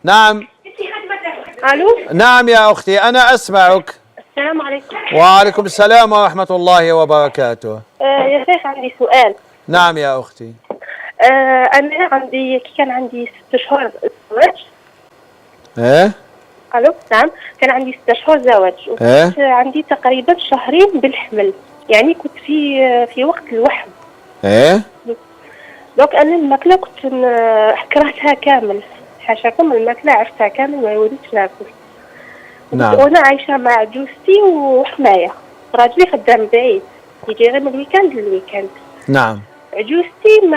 نعم. الو. نعم يا اختي انا اسمعك. السلام عليكم. وعليكم السلام ورحمة الله وبركاته. يا شيخ عندي سؤال. نعم يا اختي. انا كان عندي 6 شهور زواج. ايه. الو. نعم كان عندي 6 شهور زواج وكنت عندي تقريبا شهرين بالحمل، يعني كنت في وقت الوحم. ايه. دونك انا الماكله كنت كرهتها كامل، حاشاكم الماكله عرفتها كامل ما وليتش ناكل. نعم. وانا عايشه مع جوزتي وحمايه، راجلي خدام بعيد يجي غير من الويكاند للويكاند. نعم. جوزتي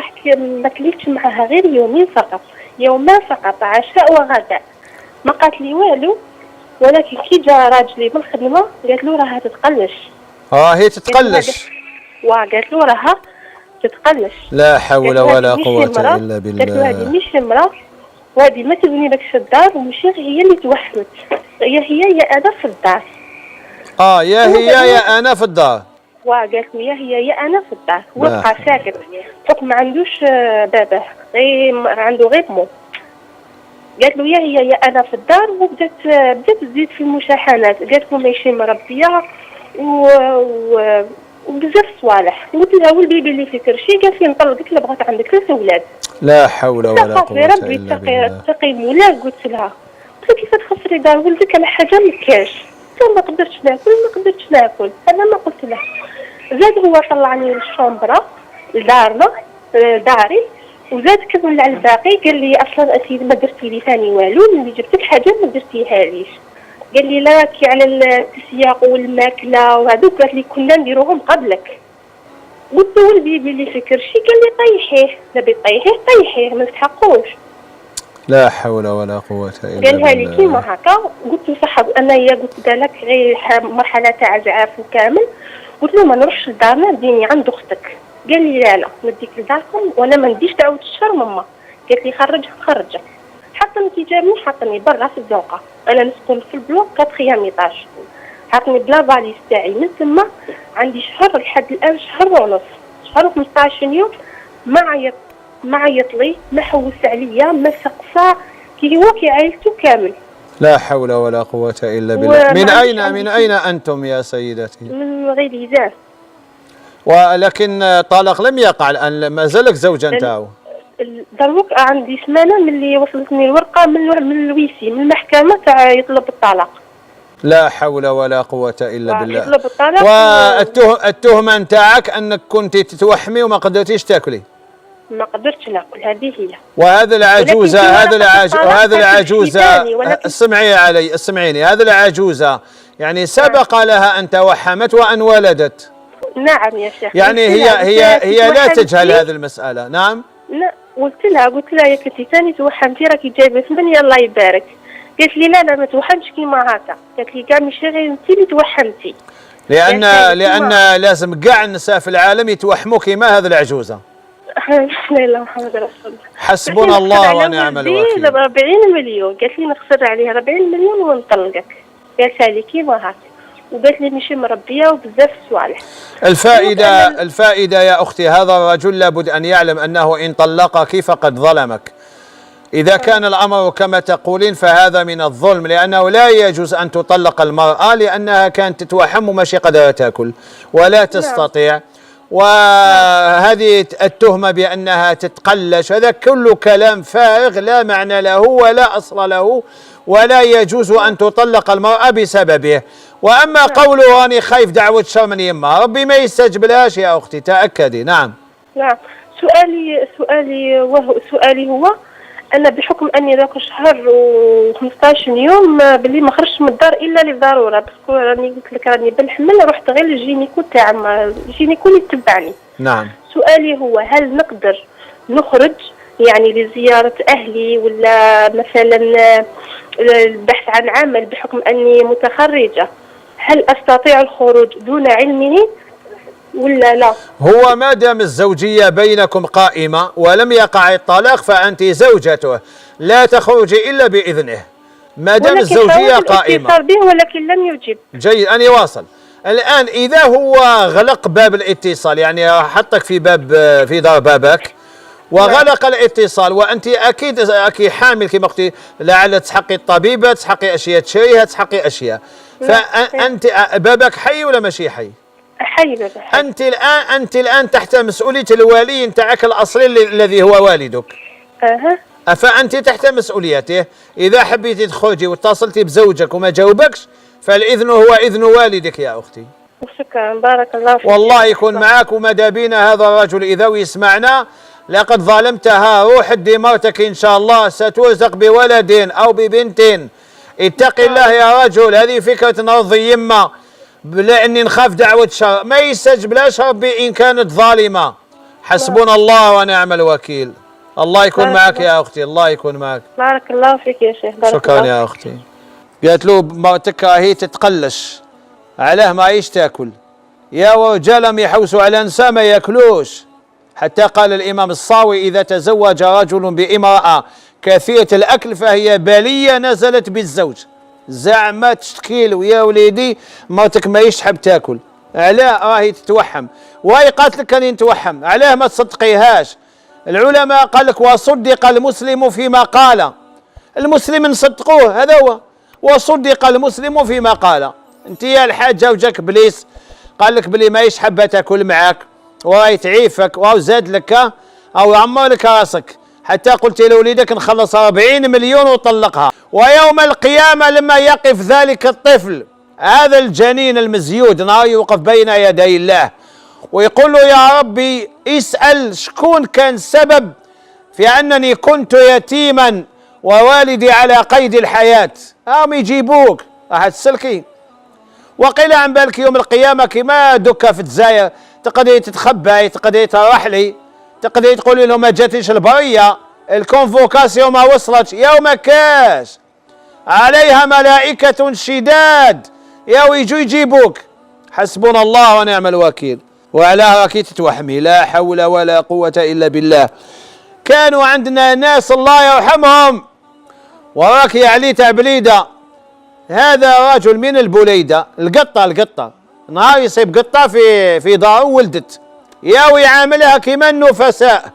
ما كليتش معها غير يومين فقط، يوما فقط، عشاء وغداء، ما قالت لي والو. ولكن كي جا راجلي من الخدمه قالت له راها تتقلش. هي تتقلش. قالت له راها تتقلش. لا حول ولا قوة الا بالله. قالت له هذه مش مراه وهذه ما تبني لكش في الدار، وماشي هي اللي توحمت، يا انا في الدار. يا انا في الدار. قالت له يا انا في الدار. وبقى ساكت حكم ما عندوش باباه، عنده غير مو. قالت له يا انا في الدار، وبدات تزيد في المشاحنات. قالت له ماشي مربيه وبزاف صوالح. قلت لها والبيبي اللي في كرشي؟ قالت لي نطلقك الا بغات عندك 3 اولاد. لا حول ولا قوة الا ربي بالله. اتقي مولا. قلت لها كيف تخسري دار ولدك على حاجه ما كاش؟ ما قدرتش ناكل انا ما قلت له. زاد هو طلعني للشومبرا لدارنا داري، وزاد كمل على الباقي. قال لي اصلا اسيدي ما درتي لي ثاني والو، ملي جبت لك حاجه ما درتيها ليش. قال لي لا كي على التسياق والماكله وهذوك، قالت لي كنا نديروهم قبلك. قلت له والبيبي اللي في كرشي؟ قال لي طيحيه. نبي طيحيه ما نستحقوش. لا حول ولا قوة الا بالله. قالها لي كيما هكا. قلت له صح انايا، قلت لك غير مرحله تاع زعاف وكامل. قلت له ما نروحش لدارنا، ديني عند اختك. قال لي لا نديك لداركم وانا ما نديش دعوه الشر ماما. قالت لي خرجها. حطني كي جابني حطني برا في الزنقه، انا نسكن في البلوك 4 ايطاج. حطني بلا فاليز تاعي من تما. عندي شهر لحد الان، شهر ونص، شهر و15 يوم. ما عيط لي، ما حوس عليا، ما سقفا كي عائلته كامل. لا حول ولا قوة إلا بالله. من أين أنتم يا سيدتي؟ من غيليزان. ولكن طلاق لم يقع الآن، ما زالك زوجا نتاعو؟ دروك عندي سمانة من اللي وصلتني الورقة من الويسي من المحكمة تاع يطلب الطلاق. لا حول ولا قوة إلا بالله. يطلب الطلاق. والتهمة نتاعك أنك كنت تتوحمي وما قدرتيش تاكلي. ما قدرتش ناكل، هذه هي. وهذا العجوزة اسمعيني، هذا العجوزة يعني سبق لها أن توحمت وأن ولدت. نعم يا شيخ. يعني هي لا تجهل هذه المسألة. نعم. لا قلت لها يا كنتي ثاني توحمتي راكي جايبه 8 الله يبارك. قالت لي لا ما توحمش كيما هكا. قالت لي كاع ماشي غير انت اللي توحمتي. لأن لازم كاع النساء في العالم يتوحموا كيما هذه العجوزة. لا محمد رسول الله. حسبنا الله ونعم الوكيل. 40 مليون. قالت لي نخسر عليها 40 مليون ونطلقك. قالتها لي كيما هكا، وقالت لي ماشي مربيه وبزاف صوالح. الفائدة يا أختي، هذا الرجل لابد أن يعلم أنه إن طلقك فقد ظلمك. إذا كان الأمر كما تقولين فهذا من الظلم، لأنه لا يجوز أن تطلق المرأة لأنها كانت تتوحم وماشي قادرة تأكل ولا تستطيع. وهذه التهمة بأنها تتقلش هذا كله كلام فارغ لا معنى له ولا أصل له، ولا يجوز أن تطلق المرأة بسببه. وأما قوله أني خايف دعوة شر من يمها، ربي ما يستجب لهاش يا أختي، تأكدي. نعم. سؤالي هو أنا بحكم أني ذاك شهر و15 يوم باللي ما خرجتش من الدار إلا للضرورة، باسكو راني قلت لك راني بالحمل، رحت غير للجينيكو تاع الجينيكو اللي تبعني. نعم. سؤالي هو هل نقدر نخرج يعني لزيارة أهلي ولا مثلا البحث عن عمل بحكم أني متخرجة؟ هل أستطيع الخروج دون علمه ولا لا؟ هو ما دام الزوجية بينكم قائمة ولم يقع الطلاق فأنت زوجته، لا تخرجي إلا بإذنه ما دام الزوجية قائمة. ولكن لم يجب. جيد، أنا واصل. الآن إذا هو غلق باب الاتصال، يعني حطك في دار بابك وغلق الاتصال، وأنت أكيد حامل كما قلتي، لعل تسحقي الطبيبة، تسحقي أشياء تشريها، تسحقي أشياء. فأنت بابك حي ولا ماشي حي؟ حي بابا حي. أنت الآن تحت مسؤولية الوالي نتاعك الأصلي الذي هو والدك. فأنت تحت مسؤوليته. إذا حبيتي تخرجي واتصلتي بزوجك وما جاوبكش، فالإذن هو إذن والدك يا أختي. شكرا، بارك الله فيك. والله يكون معك. وماذا بينا هذا الرجل إذا يسمعنا، لقد ظلمتها، روح ادي مرتك إن شاء الله سترزق بولد أو ببنت. اتق الله يا رجل، هذه فكرة نرضي يمه، لأني نخاف دعوة شر، ما يستجبلاش ربي إن كانت ظالمة. حسبنا الله ونعم الوكيل. الله يكون معك يا أختي، الله يكون معك. بارك الله فيك يا شيخ. شكرا يا أختي. قالت له مرتك هي تتقلش، علاه ما عيش تاكل، يا رجال يحوسوا على نساء ما ياكلوش. حتى قال الإمام الصاوي: إذا تزوج رجل بامرأة كثيرة الأكل فهي بلية نزلت بالزوج. زعما تشكيل ويا وليدي مرتك ما تحب تاكل، علاه راهي تتوحم، وهي قالت لك راني نتوحم، علاه ما تصدقيهاش؟ العلماء قال لك: وصدق المسلم فيما قال. المسلم نصدقوه، هذا هو، وصدق المسلم فيما قال. انت يا الحاجه وجاك بليس قال لك بلي ماهيش حابه تاكل معاك، وراي تعيفك، وراو زاد لك او عمر لك راسك، حتى قلت لوليدك نخلص 40 مليون وطلقها. ويوم القيامه لما يقف ذلك الطفل، هذا الجنين المزيود، نهار يوقف بين يدي الله ويقول له: يا ربي اسأل شكون كان السبب في أنني كنت يتيما ووالدي على قيد الحياة. هم يجيبوك راح تسلكي. وقيل عن بالك يوم القيامة كما دكا في الجزائر، تقدري تتخبعي، تقدري ترحلي، تقدري تقولي لهم ما جاتنيش البرية، الكونفوكاسيون ما وصلتش. يوم كاش عليها ملائكة شداد، يا يجوا يجيبوك. حسبنا الله ونعم الوكيل. وعلى راكي تتوحمي، لا حول ولا قوة إلا بالله. كانوا عندنا ناس الله يرحمهم، وراكي علي تاع بليدة، هذا رجل من البليدة، القطة نهار يصيب قطة في داره ولدت، ياو يعاملها كما النفساء،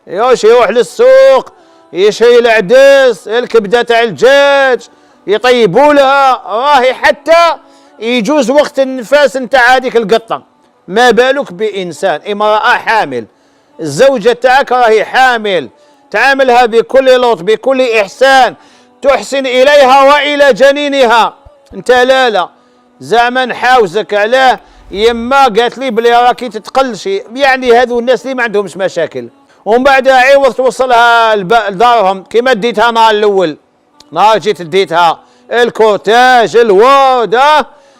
ياوش يروح للسوق يشري العدس، الكبدة تاع الدجاج يطيبوا لها، راهي حتى يجوز وقت النفاس نتاع هذيك القطة. ما بالك بإنسان، امرأة حامل، الزوجة تاعك راهي حامل، تعاملها بكل لطف بكل إحسان، تحسن إليها وإلى جنينها. انت لا زعما نحاوزك علاه يما قالت لي بلي راكي تتقلشي، يعني هذو الناس اللي ما عندهمش مشاكل. ومن بعد عوض توصلها لدارهم كما ديتها نهار الأول، نهار جيت ديتها الكورتاج الورد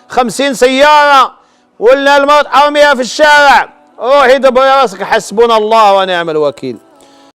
50 سيارة، ولا المرأة ارميها في الشارع، روحي دبري راسك. حسبنا الله ونعم الوكيل.